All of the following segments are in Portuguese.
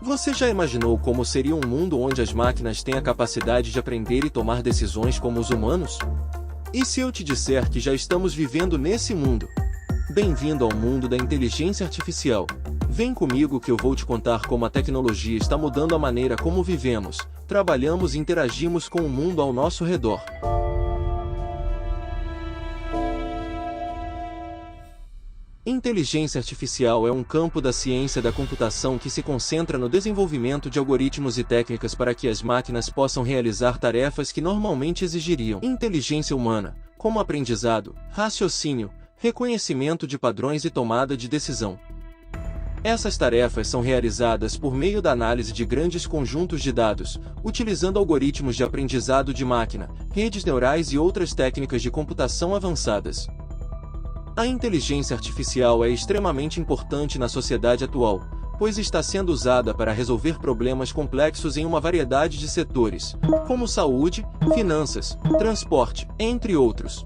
Você já imaginou como seria um mundo onde as máquinas têm a capacidade de aprender e tomar decisões como os humanos? E se eu te disser que já estamos vivendo nesse mundo? Bem-vindo ao mundo da inteligência artificial. Vem comigo que eu vou te contar como a tecnologia está mudando a maneira como vivemos, trabalhamos e interagimos com o mundo ao nosso redor. Inteligência artificial é um campo da ciência da computação que se concentra no desenvolvimento de algoritmos e técnicas para que as máquinas possam realizar tarefas que normalmente exigiriam inteligência humana, como aprendizado, raciocínio, reconhecimento de padrões e tomada de decisão. Essas tarefas são realizadas por meio da análise de grandes conjuntos de dados, utilizando algoritmos de aprendizado de máquina, redes neurais e outras técnicas de computação avançadas. A inteligência artificial é extremamente importante na sociedade atual, pois está sendo usada para resolver problemas complexos em uma variedade de setores, como saúde, finanças, transporte, entre outros.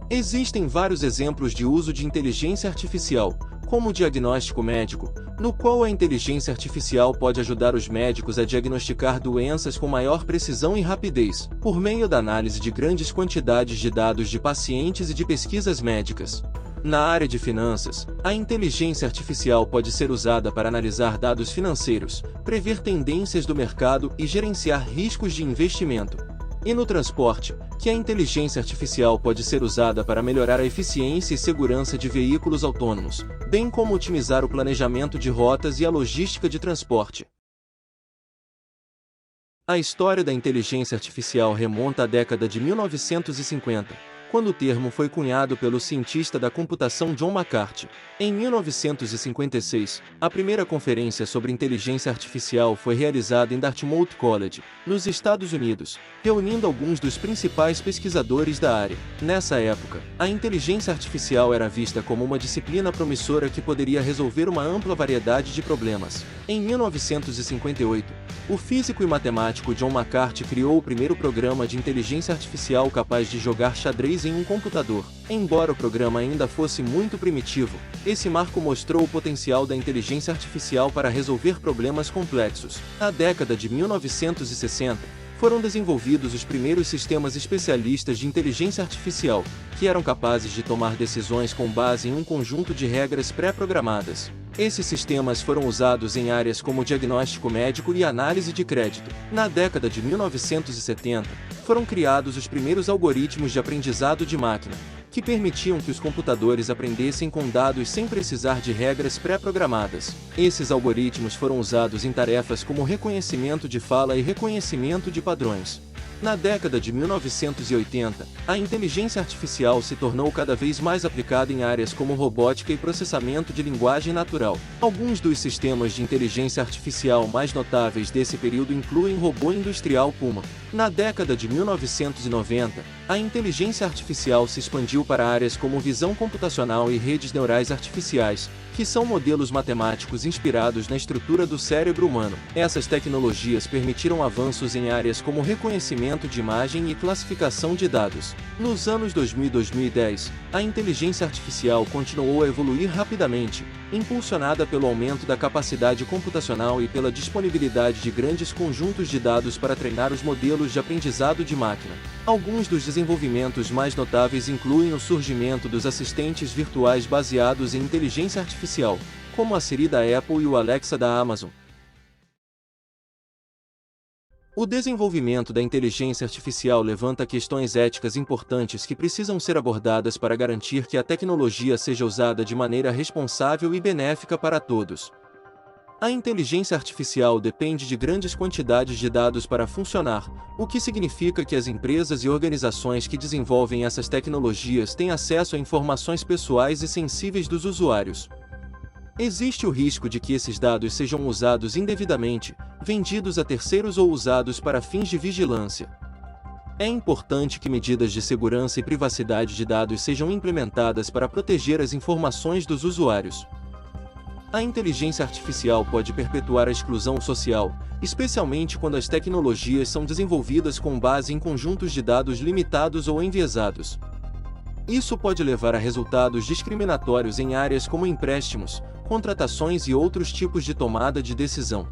Existem vários exemplos de uso de inteligência artificial, como o diagnóstico médico, no qual a inteligência artificial pode ajudar os médicos a diagnosticar doenças com maior precisão e rapidez, por meio da análise de grandes quantidades de dados de pacientes e de pesquisas médicas. Na área de finanças, a inteligência artificial pode ser usada para analisar dados financeiros, prever tendências do mercado e gerenciar riscos de investimento. E no transporte, que a inteligência artificial pode ser usada para melhorar a eficiência e segurança de veículos autônomos, bem como otimizar o planejamento de rotas e a logística de transporte. A história da inteligência artificial remonta à década de 1950, quando o termo foi cunhado pelo cientista da computação John McCarthy. Em 1956, a primeira conferência sobre inteligência artificial foi realizada em Dartmouth College, nos Estados Unidos, reunindo alguns dos principais pesquisadores da área. Nessa época, a inteligência artificial era vista como uma disciplina promissora que poderia resolver uma ampla variedade de problemas. Em 1958, o físico e matemático John McCarthy criou o primeiro programa de inteligência artificial capaz de jogar xadrez em um computador. Embora o programa ainda fosse muito primitivo, esse marco mostrou o potencial da inteligência artificial para resolver problemas complexos. Na década de 1960, foram desenvolvidos os primeiros sistemas especialistas de inteligência artificial, que eram capazes de tomar decisões com base em um conjunto de regras pré-programadas. Esses sistemas foram usados em áreas como diagnóstico médico e análise de crédito. Na década de 1970, foram criados os primeiros algoritmos de aprendizado de máquina, que permitiam que os computadores aprendessem com dados sem precisar de regras pré-programadas. Esses algoritmos foram usados em tarefas como reconhecimento de fala e reconhecimento de padrões. Na década de 1980, a inteligência artificial se tornou cada vez mais aplicada em áreas como robótica e processamento de linguagem natural. Alguns dos sistemas de inteligência artificial mais notáveis desse período incluem o robô industrial Puma. Na década de 1990, a inteligência artificial se expandiu para áreas como visão computacional e redes neurais artificiais, que são modelos matemáticos inspirados na estrutura do cérebro humano. Essas tecnologias permitiram avanços em áreas como reconhecimento de imagem e classificação de dados. Nos anos 2000 e 2010, a inteligência artificial continuou a evoluir rapidamente, impulsionada pelo aumento da capacidade computacional e pela disponibilidade de grandes conjuntos de dados para treinar os modelos de aprendizado de máquina. Alguns dos desenvolvimentos mais notáveis incluem o surgimento dos assistentes virtuais baseados em inteligência artificial, como a Siri da Apple e o Alexa da Amazon. O desenvolvimento da inteligência artificial levanta questões éticas importantes que precisam ser abordadas para garantir que a tecnologia seja usada de maneira responsável e benéfica para todos. A inteligência artificial depende de grandes quantidades de dados para funcionar, o que significa que as empresas e organizações que desenvolvem essas tecnologias têm acesso a informações pessoais e sensíveis dos usuários. Existe o risco de que esses dados sejam usados indevidamente, vendidos a terceiros ou usados para fins de vigilância. É importante que medidas de segurança e privacidade de dados sejam implementadas para proteger as informações dos usuários. A inteligência artificial pode perpetuar a exclusão social, especialmente quando as tecnologias são desenvolvidas com base em conjuntos de dados limitados ou enviesados. Isso pode levar a resultados discriminatórios em áreas como empréstimos, contratações e outros tipos de tomada de decisão.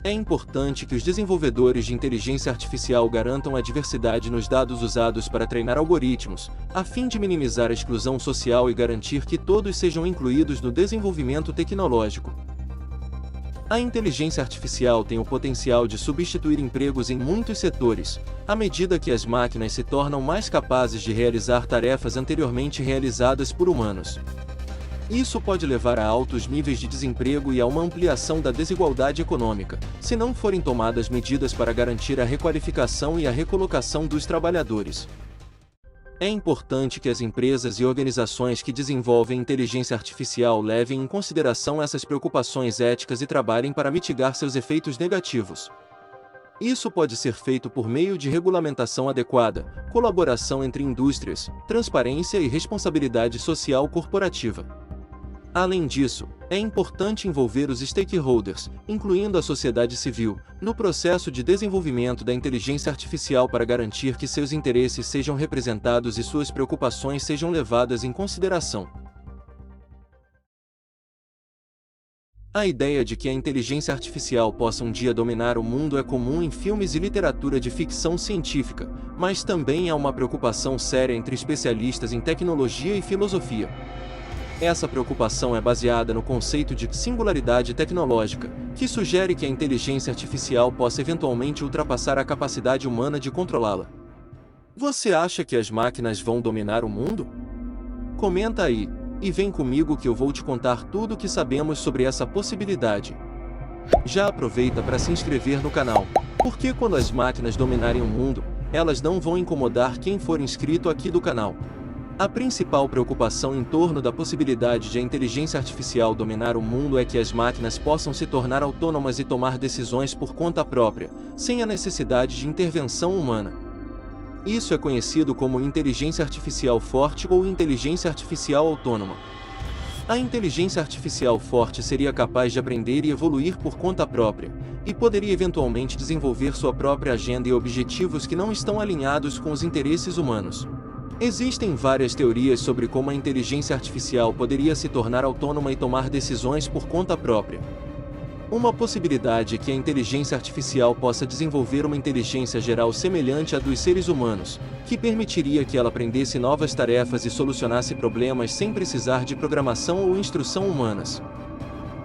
É importante que os desenvolvedores de inteligência artificial garantam a diversidade nos dados usados para treinar algoritmos, a fim de minimizar a exclusão social e garantir que todos sejam incluídos no desenvolvimento tecnológico. A inteligência artificial tem o potencial de substituir empregos em muitos setores, à medida que as máquinas se tornam mais capazes de realizar tarefas anteriormente realizadas por humanos. Isso pode levar a altos níveis de desemprego e a uma ampliação da desigualdade econômica, se não forem tomadas medidas para garantir a requalificação e a recolocação dos trabalhadores. É importante que as empresas e organizações que desenvolvem inteligência artificial levem em consideração essas preocupações éticas e trabalhem para mitigar seus efeitos negativos. Isso pode ser feito por meio de regulamentação adequada, colaboração entre indústrias, transparência e responsabilidade social corporativa. Além disso, é importante envolver os stakeholders, incluindo a sociedade civil, no processo de desenvolvimento da inteligência artificial para garantir que seus interesses sejam representados e suas preocupações sejam levadas em consideração. A ideia de que a inteligência artificial possa um dia dominar o mundo é comum em filmes e literatura de ficção científica, mas também há uma preocupação séria entre especialistas em tecnologia e filosofia. Essa preocupação é baseada no conceito de singularidade tecnológica, que sugere que a inteligência artificial possa eventualmente ultrapassar a capacidade humana de controlá-la. Você acha que as máquinas vão dominar o mundo? Comenta aí, e vem comigo que eu vou te contar tudo o que sabemos sobre essa possibilidade. Já aproveita para se inscrever no canal, porque quando as máquinas dominarem o mundo, elas não vão incomodar quem for inscrito aqui do canal. A principal preocupação em torno da possibilidade de a inteligência artificial dominar o mundo é que as máquinas possam se tornar autônomas e tomar decisões por conta própria, sem a necessidade de intervenção humana. Isso é conhecido como inteligência artificial forte ou inteligência artificial autônoma. A inteligência artificial forte seria capaz de aprender e evoluir por conta própria, e poderia eventualmente desenvolver sua própria agenda e objetivos que não estão alinhados com os interesses humanos. Existem várias teorias sobre como a inteligência artificial poderia se tornar autônoma e tomar decisões por conta própria. Uma possibilidade é que a inteligência artificial possa desenvolver uma inteligência geral semelhante à dos seres humanos, que permitiria que ela aprendesse novas tarefas e solucionasse problemas sem precisar de programação ou instrução humanas.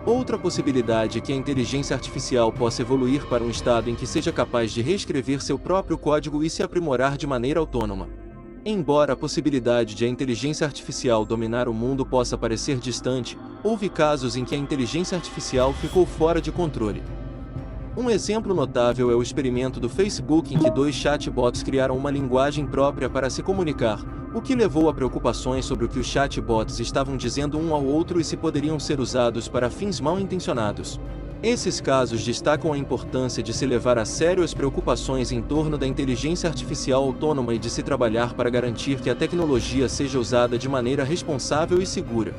Outra possibilidade é que a inteligência artificial possa evoluir para um estado em que seja capaz de reescrever seu próprio código e se aprimorar de maneira autônoma. Embora a possibilidade de a inteligência artificial dominar o mundo possa parecer distante, houve casos em que a inteligência artificial ficou fora de controle. Um exemplo notável é o experimento do Facebook em que dois chatbots criaram uma linguagem própria para se comunicar, o que levou a preocupações sobre o que os chatbots estavam dizendo um ao outro e se poderiam ser usados para fins mal intencionados. Esses casos destacam a importância de se levar a sério as preocupações em torno da inteligência artificial autônoma e de se trabalhar para garantir que a tecnologia seja usada de maneira responsável e segura.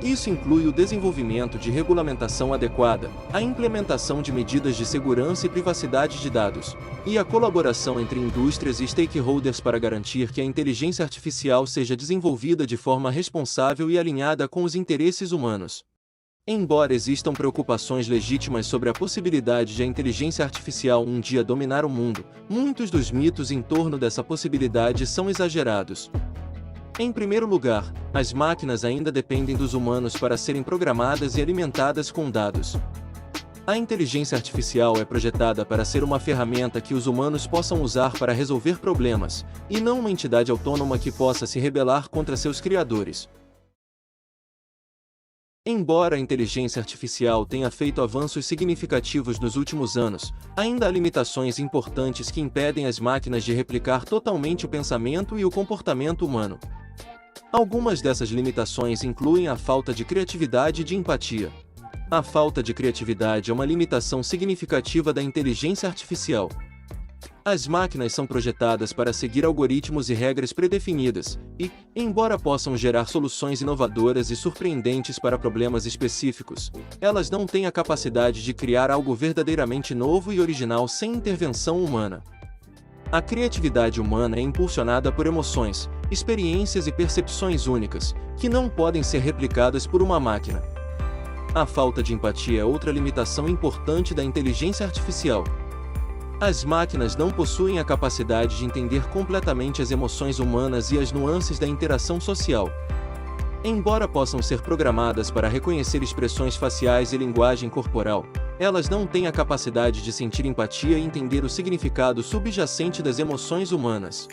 Isso inclui o desenvolvimento de regulamentação adequada, a implementação de medidas de segurança e privacidade de dados, e a colaboração entre indústrias e stakeholders para garantir que a inteligência artificial seja desenvolvida de forma responsável e alinhada com os interesses humanos. Embora existam preocupações legítimas sobre a possibilidade de a inteligência artificial um dia dominar o mundo, muitos dos mitos em torno dessa possibilidade são exagerados. Em primeiro lugar, as máquinas ainda dependem dos humanos para serem programadas e alimentadas com dados. A inteligência artificial é projetada para ser uma ferramenta que os humanos possam usar para resolver problemas, e não uma entidade autônoma que possa se rebelar contra seus criadores. Embora a inteligência artificial tenha feito avanços significativos nos últimos anos, ainda há limitações importantes que impedem as máquinas de replicar totalmente o pensamento e o comportamento humano. Algumas dessas limitações incluem a falta de criatividade e de empatia. A falta de criatividade é uma limitação significativa da inteligência artificial. As máquinas são projetadas para seguir algoritmos e regras predefinidas, e, embora possam gerar soluções inovadoras e surpreendentes para problemas específicos, elas não têm a capacidade de criar algo verdadeiramente novo e original sem intervenção humana. A criatividade humana é impulsionada por emoções, experiências e percepções únicas, que não podem ser replicadas por uma máquina. A falta de empatia é outra limitação importante da inteligência artificial. As máquinas não possuem a capacidade de entender completamente as emoções humanas e as nuances da interação social. Embora possam ser programadas para reconhecer expressões faciais e linguagem corporal, elas não têm a capacidade de sentir empatia e entender o significado subjacente das emoções humanas.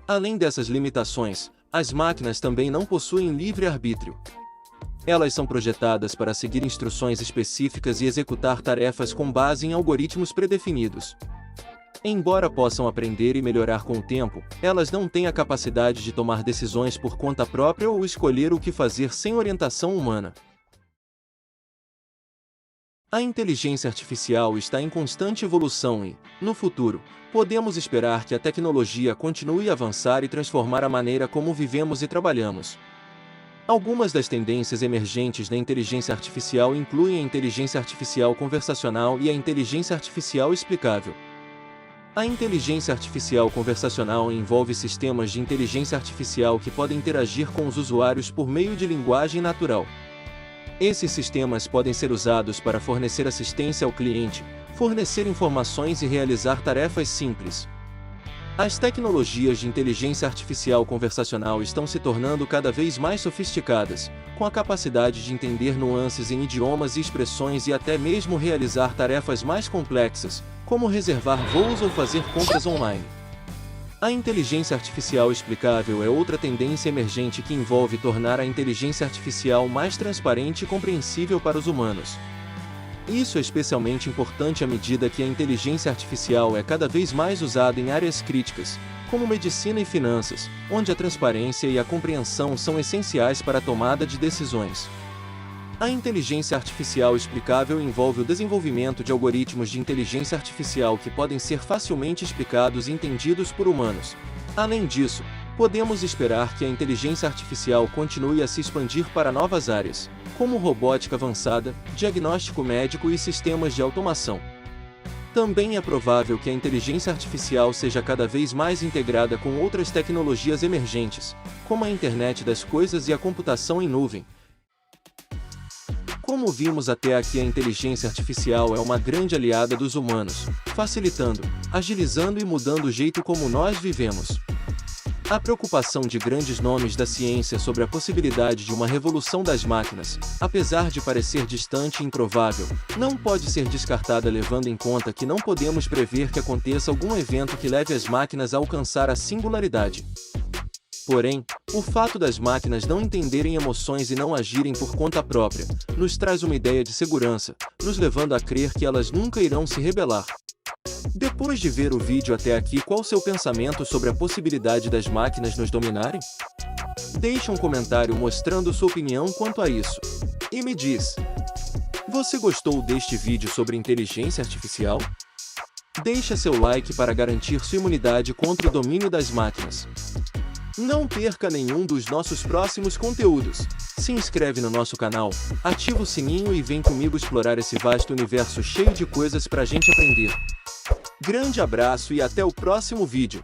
Além dessas limitações, as máquinas também não possuem livre-arbítrio. Elas são projetadas para seguir instruções específicas e executar tarefas com base em algoritmos predefinidos. Embora possam aprender e melhorar com o tempo, elas não têm a capacidade de tomar decisões por conta própria ou escolher o que fazer sem orientação humana. A inteligência artificial está em constante evolução e, no futuro, podemos esperar que a tecnologia continue a avançar e transformar a maneira como vivemos e trabalhamos. Algumas das tendências emergentes da inteligência artificial incluem a inteligência artificial conversacional e a inteligência artificial explicável. A inteligência artificial conversacional envolve sistemas de inteligência artificial que podem interagir com os usuários por meio de linguagem natural. Esses sistemas podem ser usados para fornecer assistência ao cliente, fornecer informações e realizar tarefas simples. As tecnologias de inteligência artificial conversacional estão se tornando cada vez mais sofisticadas, com a capacidade de entender nuances em idiomas e expressões e até mesmo realizar tarefas mais complexas, como reservar voos ou fazer compras online. A inteligência artificial explicável é outra tendência emergente que envolve tornar a inteligência artificial mais transparente e compreensível para os humanos. Isso é especialmente importante à medida que a inteligência artificial é cada vez mais usada em áreas críticas, como medicina e finanças, onde a transparência e a compreensão são essenciais para a tomada de decisões. A inteligência artificial explicável envolve o desenvolvimento de algoritmos de inteligência artificial que podem ser facilmente explicados e entendidos por humanos. Além disso, podemos esperar que a inteligência artificial continue a se expandir para novas áreas, como robótica avançada, diagnóstico médico e sistemas de automação. Também é provável que a inteligência artificial seja cada vez mais integrada com outras tecnologias emergentes, como a internet das coisas e a computação em nuvem. Como vimos até aqui, a inteligência artificial é uma grande aliada dos humanos, facilitando, agilizando e mudando o jeito como nós vivemos. A preocupação de grandes nomes da ciência sobre a possibilidade de uma revolução das máquinas, apesar de parecer distante e improvável, não pode ser descartada levando em conta que não podemos prever que aconteça algum evento que leve as máquinas a alcançar a singularidade. Porém, o fato das máquinas não entenderem emoções e não agirem por conta própria, nos traz uma ideia de segurança, nos levando a crer que elas nunca irão se rebelar. Depois de ver o vídeo até aqui, qual seu pensamento sobre a possibilidade das máquinas nos dominarem? Deixe um comentário mostrando sua opinião quanto a isso. E me diz, você gostou deste vídeo sobre inteligência artificial? Deixe seu like para garantir sua imunidade contra o domínio das máquinas. Não perca nenhum dos nossos próximos conteúdos. Se inscreve no nosso canal, ativa o sininho e vem comigo explorar esse vasto universo cheio de coisas pra gente aprender. Grande abraço e até o próximo vídeo.